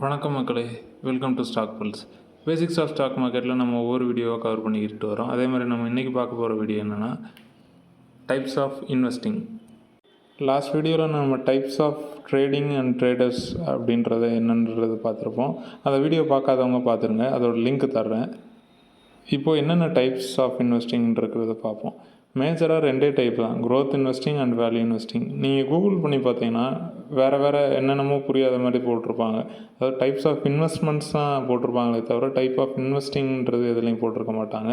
வணக்கம் மக்களே, welcome to stock pulse. Basics of stock மார்க்கெட்டில் நம்ம ஒவ்வொரு வீடியோவாக கவர் பண்ணிக்கிட்டு வரோம். அதே மாதிரி நம்ம இன்றைக்கி பார்க்க போகிற வீடியோ என்னென்னா டைப்ஸ் ஆஃப் இன்வெஸ்டிங். லாஸ்ட் வீடியோவில் நம்ம types of trading and traders அப்படின்றத என்னன்றது பார்த்துருப்போம். அந்த வீடியோ பார்க்காதவங்க பார்த்துருங்க, அதோட லிங்க் தர்றேன். இப்போது என்னென்ன டைப்ஸ் ஆஃப் இன்வெஸ்டிங்கிறத பார்ப்போம். மேஜராக ரெண்டே டைப் தான், growth investing and value investing. நீங்கள் கூகுள் பண்ணி பார்த்தீங்கன்னா வேறு என்னென்னமோ புரியாத மாதிரி போட்டிருப்பாங்க. அதாவது டைப்ஸ் ஆஃப் இன்வெஸ்ட்மெண்ட்ஸ் தான் போட்டிருப்பாங்களே தவிர டைப் ஆஃப் இன்வெஸ்டிங்கிறது எதுலேயும் போட்டிருக்க மாட்டாங்க.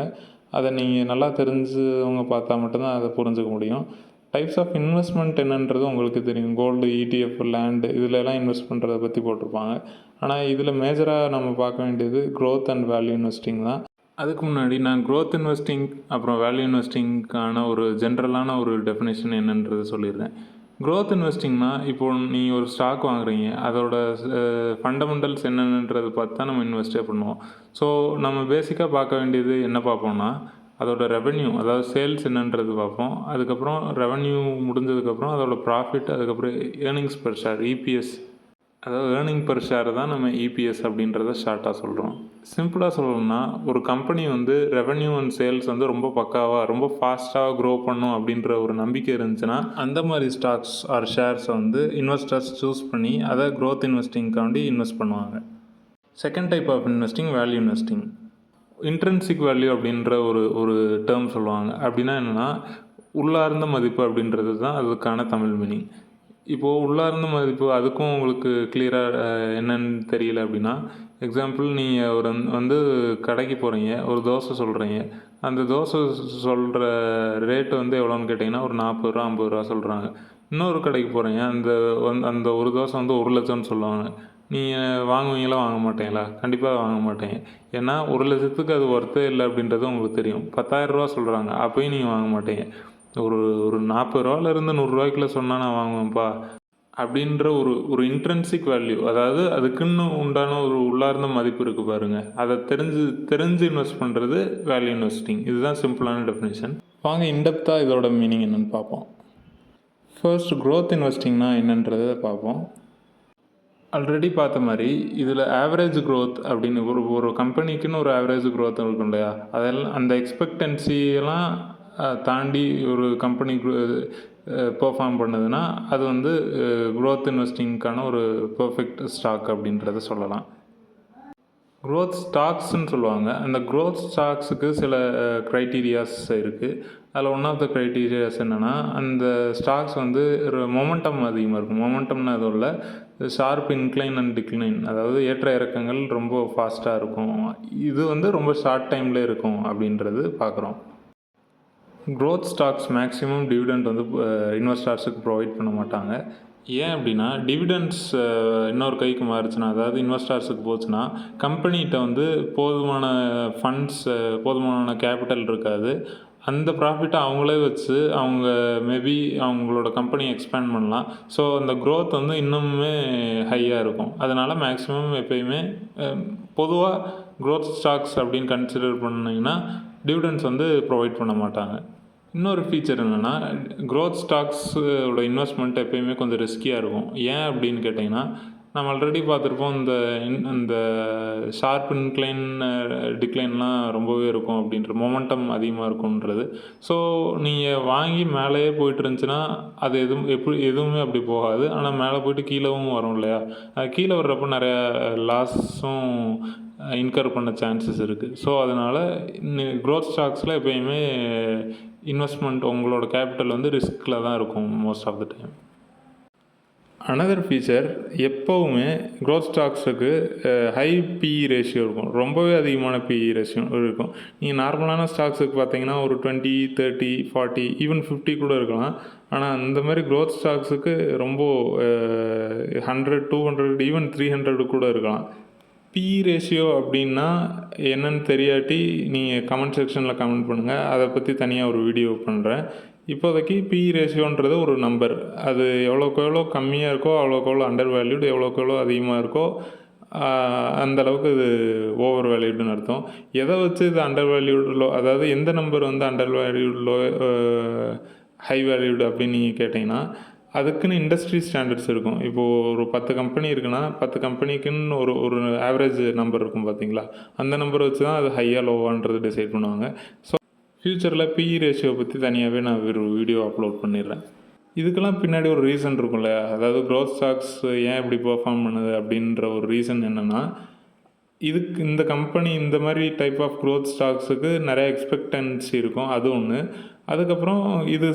அதை நீங்கள் நல்லா தெரிஞ்சவங்க பார்த்தா மட்டும்தான் அதை புரிஞ்சுக்க முடியும். டைப்ஸ் ஆஃப் இன்வெஸ்ட்மெண்ட் என்னன்றது உங்களுக்கு தெரியும். கோல்டு, இடிஎஃப், லேண்டு இதிலெல்லாம் இன்வெஸ்ட் பண்ணுறதை பற்றி போட்டிருப்பாங்க. ஆனால் இதில் மேஜராக நம்ம பார்க்க வேண்டியது க்ரோத் அண்ட் வேல்யூ இன்வெஸ்டிங் தான். அதுக்கு முன்னாடி நான் க்ரோத் இன்வெஸ்டிங் அப்புறம் வேல்யூ இன்வெஸ்டிங்க்கான ஒரு ஜென்ரலான ஒரு டெஃபினேஷன் என்னன்றது சொல்லிடுறேன். க்ரோத் இன்வெஸ்டிங்னா இப்போது நீங்கள் ஒரு ஸ்டாக் வாங்குறீங்க, அதோட ஃபண்டமெண்டல்ஸ் என்னென்னன்றதை பார்த்து தான் நம்ம இன்வெஸ்டே பண்ணுவோம். ஸோ நம்ம பேசிக்காக பார்க்க வேண்டியது என்ன பார்ப்போம்னா அதோட ரெவென்யூ, அதாவது சேல்ஸ் என்னன்றது பார்ப்போம். அதுக்கப்புறம் ரெவென்யூ முடிஞ்சதுக்கப்புறம் அதோட ப்ராஃபிட், அதுக்கப்புறம் ஏர்னிங்ஸ் பெர் ஷேர், இபிஎஸ், அதாவது ஏர்னிங் பெர் ஷேர் தான் நம்ம இபிஎஸ் அப்படின்றத ஷார்ட்டாக சொல்கிறோம். சிம்பிளாக சொல்லணும்னா ஒரு கம்பெனி ரெவென்யூ அண்ட் சேல்ஸ் ரொம்ப பக்காவாக ரொம்ப ஃபாஸ்ட்டாக க்ரோ பண்ணும் அப்படின்ற ஒரு நம்பிக்கை இருந்துச்சுன்னா அந்த மாதிரி ஸ்டாக்ஸ் ஆர் ஷேர்ஸை இன்வெஸ்டர்ஸ் சூஸ் பண்ணி அதை க்ரோத் இன்வெஸ்டிங்காண்டி இன்வெஸ்ட் பண்ணுவாங்க. Second type of investing value investing. Intrinsic value அப்படின்ற ஒரு டேர்ம் சொல்லுவாங்க. அப்படின்னா என்னென்னா உள்ளார்ந்த மதிப்பு அப்படின்றது தான் அதுக்கான தமிழ் மீனிங். இப்போது உள்ளார்ந்த மதிப்பு அதுக்கும் உங்களுக்கு கிளியராக என்னன்னு தெரியல அப்படின்னா, எக்ஸாம்பிள் நீங்கள் கடைக்கு போகிறீங்க, ஒரு தோசை சொல்கிறீங்க. அந்த தோசை சொல்கிற ரேட்டு எவ்வளோன்னு கேட்டிங்கன்னா ஒரு 40 ரூபா 50 ரூபா சொல்கிறாங்க. இன்னொரு கடைக்கு போகிறீங்க, அந்த ஒரு தோசை 1 லட்சம்னு சொல்லுவாங்க. நீங்கள் வாங்குவீங்களா வாங்க மாட்டீங்களா? கண்டிப்பாக வாங்க மாட்டீங்க. ஏன்னா 1 லட்சத்துக்கு அது ஒர்த்தே இல்லை அப்படின்றது உங்களுக்கு தெரியும். 10,000 ரூபா சொல்கிறாங்க, அப்போயும் நீங்கள் வாங்க மாட்டீங்க. ஒரு 40 ரூபாலேருந்து 100 ரூபாய்க்குள்ளே சொன்னால் நான் வாங்குவேன்ப்பா அப்படின்ற ஒரு இன்ட்ரென்சிக் வேல்யூ, அதாவது அதுக்குன்னு உண்டான ஒரு உள்ளார்ந்த மதிப்பு இருக்குது பாருங்கள். அதை தெரிஞ்சு இன்வெஸ்ட் பண்ணுறது வேல்யூ இன்வெஸ்டிங். இதுதான் சிம்பிளான டெஃபினேஷன். வாங்க இன்டெப்த்தாக இதோட மீனிங் என்னென்னு பார்ப்போம். ஃபர்ஸ்ட் க்ரோத் இன்வெஸ்டிங்னா என்னன்றதை பார்ப்போம். ஆல்ரெடி பார்த்த மாதிரி இதில் ஆவரேஜ் க்ரோத் அப்படின்னு ஒரு கம்பெனிக்குன்னு ஒரு ஆவரேஜ் க்ரோத் இருக்கும் இல்லையா, அதெல்லாம் அந்த எக்ஸ்பெக்டன்சியெல்லாம் தாண்டி ஒரு கம்பெனி பெர்ஃபார்ம் பண்ணுதுன்னா அது க்ரோத் இன்வெஸ்டிங்க்கான ஒரு பர்ஃபெக்ட் ஸ்டாக் அப்படின்றத சொல்லலாம். க்ரோத் ஸ்டாக்ஸ்ன்னு சொல்லுவாங்க. அந்த க்ரோத் ஸ்டாக்ஸுக்கு சில க்ரைட்டீரியாஸ் இருக்குது. அதில் ஒன் ஆஃப் த க்ரைட்டீரியாஸ் என்னென்னா அந்த ஸ்டாக்ஸ் ஒரு மொமெண்டம் அதிகமாக இருக்கும். மொமெண்டம்னா எதுவும் இல்லை, ஷார்ப் இன்க்ளைன் அண்ட் டிக்ளைன், அதாவது ஏற்ற இறக்கங்கள் ரொம்ப ஃபாஸ்ட்டாக இருக்கும். இது ரொம்ப ஷார்ட் டைமில் இருக்கும் அப்படின்றது பார்க்குறோம். க்ரோத் ஸ்டாக்ஸ் மேக்ஸிமம் டிவிடெண்ட் இன்வெஸ்டர்ஸுக்கு ப்ரொவைட் பண்ண மாட்டாங்க. ஏன் அப்படின்னா டிவிடெண்ட்ஸ் இன்னொரு கைக்கு மாறுச்சுன்னா, அதாவது இன்வெஸ்டர்ஸுக்கு போச்சுன்னா கம்பெனிகிட்ட போதுமான ஃபண்ட்ஸ், போதுமான கேபிட்டல் இருக்காது. அந்த ப்ராஃபிட்டை அவங்களே வச்சு அவங்க மேபி அவங்களோட கம்பெனி எக்ஸ்பேண்ட் பண்ணலாம். ஸோ அந்த க்ரோத் இன்னுமே ஹையாக இருக்கும். அதனால் மேக்ஸிமம் எப்போயுமே பொதுவாக க்ரோத் ஸ்டாக்ஸ் அப்படின்னு கன்சிடர் பண்ணிங்கன்னா டிவிடெண்ட்ஸ் ப்ரொவைட் பண்ண மாட்டாங்க. இன்னொரு ஃபீச்சர் என்னென்னா க்ரோத் ஸ்டாக்ஸோட இன்வெஸ்ட்மெண்ட் எப்போயுமே கொஞ்சம் ரிஸ்கியாக இருக்கும். ஏன் அப்படின்னு கேட்டிங்கன்னா, நம்ம ஆல்ரெடி பார்த்துருப்போம் இந்த ஷார்ப் இன்க்ளைன் டிக்ளைன்லாம் ரொம்பவே இருக்கும் அப்படின்ற மொமெண்டம் அதிகமாக இருக்கும்ன்றது. ஸோ நீங்கள் வாங்கி மேலேயே போயிட்டு இருந்துச்சுன்னா அது எதுவுமே அப்படி போகாது. ஆனால் மேலே போயிட்டு கீழவும் வரும் இல்லையா, அது கீழே வர்றப்போ நிறையா லாஸும் இன்கர் பண்ண சான்சஸ் இருக்குது. ஸோ அதனால் க்ரோத் ஸ்டாக்ஸில் எப்போயுமே இன்வெஸ்ட்மெண்ட் உங்களோட கேபிட்டல் ரிஸ்கில் தான் இருக்கும் most of the time. Another feature, எப்போவுமே க்ரோத் ஸ்டாக்ஸுக்கு ஹை பிஇ ரேஷியோ இருக்கும். ரொம்பவே அதிகமான பிஇ ரேஷியோ இருக்கும். நீங்கள் நார்மலான ஸ்டாக்ஸுக்கு பார்த்தீங்கன்னா ஒரு 20, 30, 40, ஈவன் 50 கூட இருக்கலாம். ஆனால் அந்த மாதிரி க்ரோத் ஸ்டாக்ஸுக்கு ரொம்ப 100, 200, ஈவன் 300 கூட இருக்கலாம். பிஇ ரேஷியோ அப்படின்னா என்னன்னு தெரியாட்டி நீங்கள் கமெண்ட் செக்ஷனில் கமெண்ட் பண்ணுங்கள், அதை பற்றி தனியாக ஒரு வீடியோ பண்ணுறேன். இப்போதைக்கு பிஇ ரேஷியோன்றது ஒரு நம்பர். அது எவ்வளோக்கு எவ்வளோ கம்மியாக இருக்கோ அவ்வளோக்கு எவ்வளோ அண்டர் வேல்யூடு, எவ்வளோக்கு எவ்வளோ அதிகமாக இருக்கோ அந்தளவுக்கு இது ஓவர் வேல்யூடுன்னு அர்த்தம். எதை வச்சு இது அண்டர் வேல்யூடு லோ, அதாவது எந்த number under valued low high valued அப்படின்னு நீங்கள் கேட்டிங்கன்னா, அதுக்குன்னு இண்டஸ்ட்ரி ஸ்டாண்டர்ட்ஸ் இருக்கும். இப்போது ஒரு 10 கம்பெனி இருக்குன்னா 10 கம்பெனிக்குன்னு ஒரு ஒரு ஆவரேஜ் நம்பர் இருக்கும் பார்த்தீங்களா, அந்த நம்பரை வச்சு தான் அது ஹையாக லோவான்றது டிசைட் பண்ணுவாங்க. ஸோ ஃப்யூச்சரில் பிஇ ரேஷியோ பற்றி தனியாகவே நான் ஒரு வீடியோ அப்லோட் பண்ணிடுறேன். இதுக்கெல்லாம் பின்னாடி ஒரு ரீசன் இருக்கும்ல, அதாவது க்ரோத் ஸ்டாக்ஸ் ஏன் இப்படி பெர்ஃபார்ம் பண்ணுது அப்படின்ற ஒரு ரீசன் என்னென்னா, இதுக்கு இந்த கம்பெனி இந்த மாதிரி டைப் ஆஃப் க்ரோத் ஸ்டாக்ஸுக்கு நிறைய எக்ஸ்பெக்டன்சி இருக்கும், அது ஒன்று. அதுக்கப்புறம் இது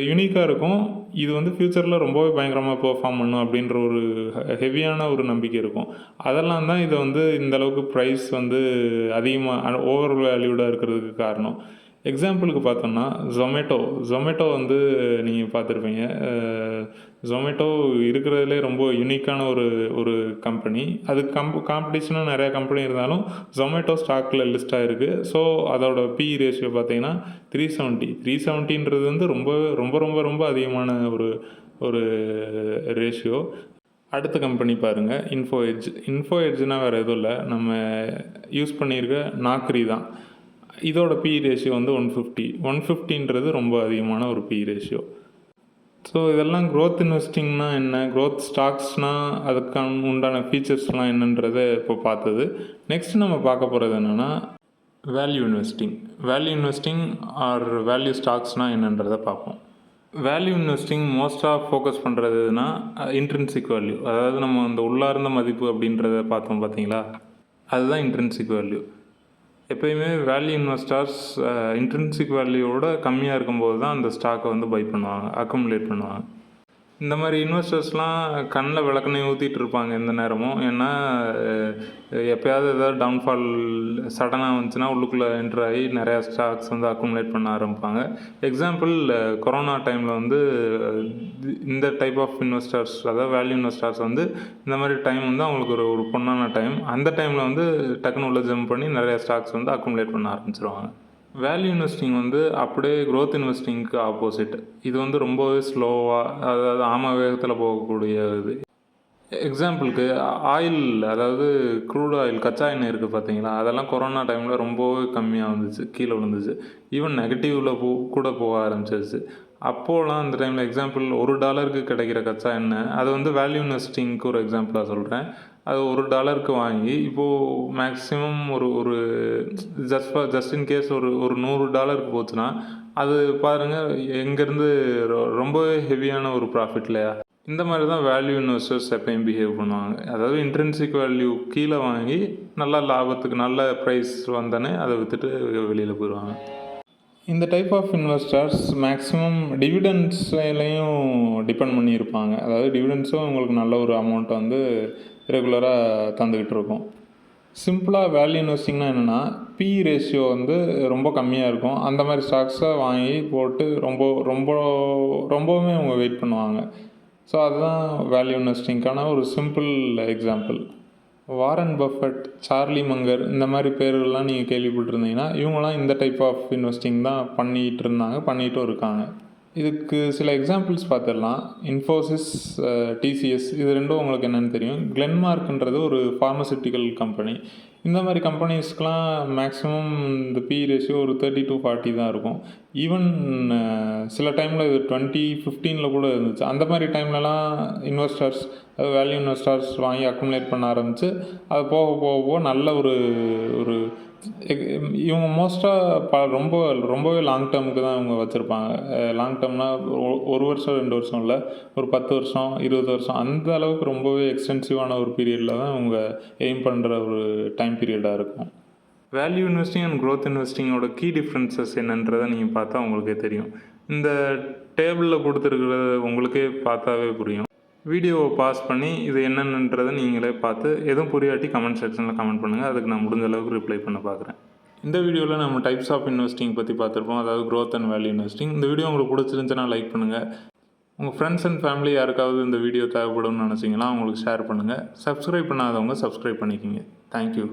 யூனிக்காக இருக்கும், இது வந்து ஃப்யூச்சரில் ரொம்பவே பயங்கரமாக பெர்ஃபார்ம் பண்ணும் அப்படின்ற ஒரு ஹெவியான ஒரு நம்பிக்கை இருக்கும். அதெல்லாம் தான் இதை வந்து இந்தளவுக்கு ப்ரைஸ் வந்து அதிகமாக ஓவர் வேல்யூடாக இருக்கிறதுக்கு காரணம். எக்ஸாம்பிளுக்கு பார்த்தோம்னா ஜொமேட்டோ வந்து நீங்கள் பார்த்துருப்பீங்க. ஜொமேட்டோ இருக்கிறதுலே ரொம்ப யூனிக்கான ஒரு கம்பெனி. அது காம்படிஷனும் நிறையா கம்பெனி இருந்தாலும் ஜொமேட்டோ ஸ்டாக்கில் லிஸ்ட் ஆகிருக்கு. ஸோ அதோட பிஇ ரேஷியோ பார்த்தீங்கன்னா 370 வந்து ரொம்ப ரொம்ப ரொம்ப ரொம்ப அதிகமான ஒரு ரேஷியோ. அடுத்த கம்பெனி பாருங்கள், இன்ஃபோஎட்ஜ்னால் வேறு எதுவும் இல்லை, நம்ம யூஸ் பண்ணியிருக்க நாக்ரி தான். இதோட பிஇ ரேஷியோ வந்து 150 ரொம்ப அதிகமான ஒரு பிஇ ரேஷியோ. ஸோ இதெல்லாம் க்ரோத் இன்வெஸ்டிங்னா என்ன, க்ரோத் ஸ்டாக்ஸ்னால் அதுக்கான உண்டான ஃபீச்சர்ஸ்லாம் என்னன்றதை இப்போ பார்த்தது. நெக்ஸ்ட் நம்ம பார்க்க போகிறது என்னென்னா வேல்யூ இன்வெஸ்டிங் ஆர் வேல்யூ ஸ்டாக்ஸ்னால் என்னன்றதை பார்ப்போம். வேல்யூ இன்வெஸ்டிங் மோஸ்ட்டாக ஃபோக்கஸ் பண்ணுறது எதுனா இன்ட்ரின்சிக் வேல்யூ, அதாவது நம்ம அந்த உள்ளார்ந்த மதிப்பு அப்படின்றத பார்த்தோம் பார்த்தீங்களா, அதுதான் இன்ட்ரின்சிக் வேல்யூ. எப்போயுமே வேல்யூ இன்வெஸ்டர்ஸ் இன்ட்ரின்சிக் வேல்யூவோட கம்மியாக இருக்கும்போது தான் அந்த ஸ்டாக்கை வந்து பை பண்ணுவாங்க, அக்குமுலேட் பண்ணுவாங்க. இந்த மாதிரி இன்வெஸ்டர்ஸ்லாம் கண்ணில் விளக்கெண்ணெய் ஊற்றிட்டு இருப்பாங்க எந்த நேரமும். ஏன்னா எப்போயாவது ஏதாவது டவுன்ஃபால் சடனாக வந்துச்சுன்னா உள்ளுக்குள்ளே என்ட்ரு ஆகி நிறையா ஸ்டாக்ஸ் வந்து அக்குமுலேட் பண்ண ஆரம்பிப்பாங்க. எக்ஸாம்பிள் கொரோனா டைமில் வந்து இந்த டைப் ஆஃப் இன்வெஸ்டர்ஸ், அதாவது வேல்யூ இன்வெஸ்டர்ஸ் வந்து இந்த மாதிரி டைம் வந்து அவங்களுக்கு ஒரு பொண்ணான டைம். அந்த டைமில் வந்து டக்குன்னு உள்ள ஜம்ப் பண்ணி நிறையா ஸ்டாக்ஸ் வந்து அக்குமுலேட் பண்ண ஆரம்பிச்சிருவாங்க. வேல்யூ இன்வெஸ்டிங் வந்து அப்படியே க்ரோத் இன்வெஸ்டிங்க்கு ஆப்போசிட். இது வந்து ரொம்பவே ஸ்லோவாக, அதாவது ஆம வேகத்தில் போகக்கூடிய இது. எக்ஸாம்பிளுக்கு ஆயில், அதாவது க்ரூட் ஆயில், கச்சா எண்ணெய் இருக்குது பார்த்தீங்களா, அதெல்லாம் கொரோனா டைமில் ரொம்பவே கம்மியாக வந்துச்சு, கீழே விழுந்துச்சு. ஈவன் நெகட்டிவில் கூட போக ஆரம்பிச்சிருச்சு. அப்போலாம் அந்த டைமில் எக்ஸாம்பிள் $1 கிடைக்கிற கச்சா எண்ணெய், அது வந்து வேல்யூ இன்வெஸ்டிங்க்கு ஒரு எக்ஸாம்பிளாக சொல்கிறேன். அது $1 வாங்கி இப்போது மேக்ஸிமம் ஒரு ஜஸ்ட் இன் கேஸ் ஒரு $100 போச்சுன்னா அது பாருங்கள் எங்கேருந்து ரொம்பவே ஹெவியான ஒரு ப்ராஃபிட் இல்லையா. இந்த மாதிரி தான் வேல்யூ இன்வெஸ்டர்ஸ் எப்பயும் பிஹேவ் பண்ணுவாங்க. அதாவது இன்ட்ரின்சிக் வேல்யூ கீழே வாங்கி நல்லா லாபத்துக்கு நல்ல ப்ரைஸ் வந்தோடனே அதை விற்றுட்டு வெளியில் போயிடுவாங்க. இந்த டைப் ஆஃப் இன்வெஸ்டர்ஸ் மேக்ஸிமம் டிவிடெண்ட்ஸ்லையும் டிபெண்ட் பண்ணியிருப்பாங்க. அதாவது டிவிடெண்ட்ஸும் உங்களுக்கு நல்ல ஒரு அமௌண்ட் வந்து ரெகுலராக தந்துக்கிட்டு இருக்கும். சிம்பிளாக வேல்யூ இன்வெஸ்டிங்னா என்னென்னா, பிஇ ரேஷியோ வந்து ரொம்ப கம்மியாக இருக்கும். அந்த மாதிரி ஸ்டாக்ஸை வாங்கி போட்டு ரொம்பவுமே அவங்க வெயிட் பண்ணுவாங்க. ஸோ அதுதான் வேல்யூ இன்வெஸ்டிங்க்கான ஒரு simple example. Warren Buffett, Charlie Munger, இந்த மாதிரி பேர்கள்லாம் நீங்கள் கேள்விப்பட்டிருந்தீங்கன்னா இவங்களாம் இந்த டைப் ஆஃப் இன்வெஸ்டிங் தான் பண்ணிகிட்டும் இருக்காங்க. இதுக்கு சில எக்ஸாம்பிள்ஸ் பார்த்துடலாம். இன்ஃபோசிஸ், டிசிஎஸ், இது ரெண்டும் உங்களுக்கு என்னென்னு தெரியும். கிளென்மார்க்ன்றது ஒரு ஃபார்மசூட்டிக்கல் கம்பெனி. இந்த மாதிரி கம்பெனிஸ்க்கெலாம் மேக்ஸிமம் இந்த பிஇ ரேஷியோ ஒரு 30 to 40 தான் இருக்கும். ஈவன் சில டைமில் இது 2015 கூட இருந்துச்சு. அந்த மாதிரி டைம்லலாம் இன்வெஸ்டர்ஸ், அதாவது வேல்யூ இன்வெஸ்டர்ஸ் வாங்கி அக்குமுலேட் பண்ண ஆரம்பித்து அது போக நல்ல ஒரு இவங்க மோஸ்ட்டாக ரொம்பவே லாங் டேர்முக்கு தான் இவங்க வச்சுருப்பாங்க. லாங் டேர்ம்னால் 1 வருஷம் 2 வருஷம் இல்லை, ஒரு 10 வருஷம் 20 வருஷம், அந்த அளவுக்கு ரொம்பவே எக்ஸ்டென்சிவான ஒரு பீரியடில் தான் இவங்க எய்ம் பண்ணுற ஒரு டைம் பீரியடாக இருக்கும். வேல்யூ இன்வெஸ்டிங் அண்ட் க்ரோத் இன்வெஸ்டிங்கோட கீ டிஃப்ரென்சஸ் என்னன்றதை நீங்கள் பார்த்தா உங்களுக்கே தெரியும். இந்த டேபிளில் கொடுத்துருக்கிறது உங்களுக்கே பார்த்தாவே புரியும். வீடியோவை பாஸ் பண்ணி இது என்னென்னன்றதை நீங்களே பார்த்து எதுவும் புரியாட்டி கமெண்ட் செக்ஷனில் கமெண்ட் பண்ணுங்கள். அதுக்கு நான் முடிஞ்ச அளவுக்கு ரிப்ளை பண்ண பார்க்குறேன். இந்த வீடியோவில் நம்ம டைப்ஸ் ஆஃப் இன்வெஸ்டிங் பற்றி பார்த்துருப்போம், அதாவது க்ரோத் அண்ட் வேல்யூ இன்வெஸ்டிங். இந்த வீடியோ உங்களுக்கு பிடிச்சிருந்துச்சுன்னா லைக் பண்ணுங்கள். உங்கள் ஃப்ரெண்ட்ஸ் அண்ட் ஃபேமிலி யாருக்காவது இந்த வீடியோ தேவைப்படும்னு நினச்சிங்கன்னா அவங்களுக்கு ஷேர் பண்ணுங்கள். சப்ஸ்கிரைப் பண்ணாதவங்க சப்ஸ்கிரைப் பண்ணிக்கிங்க. தேங்க்யூ.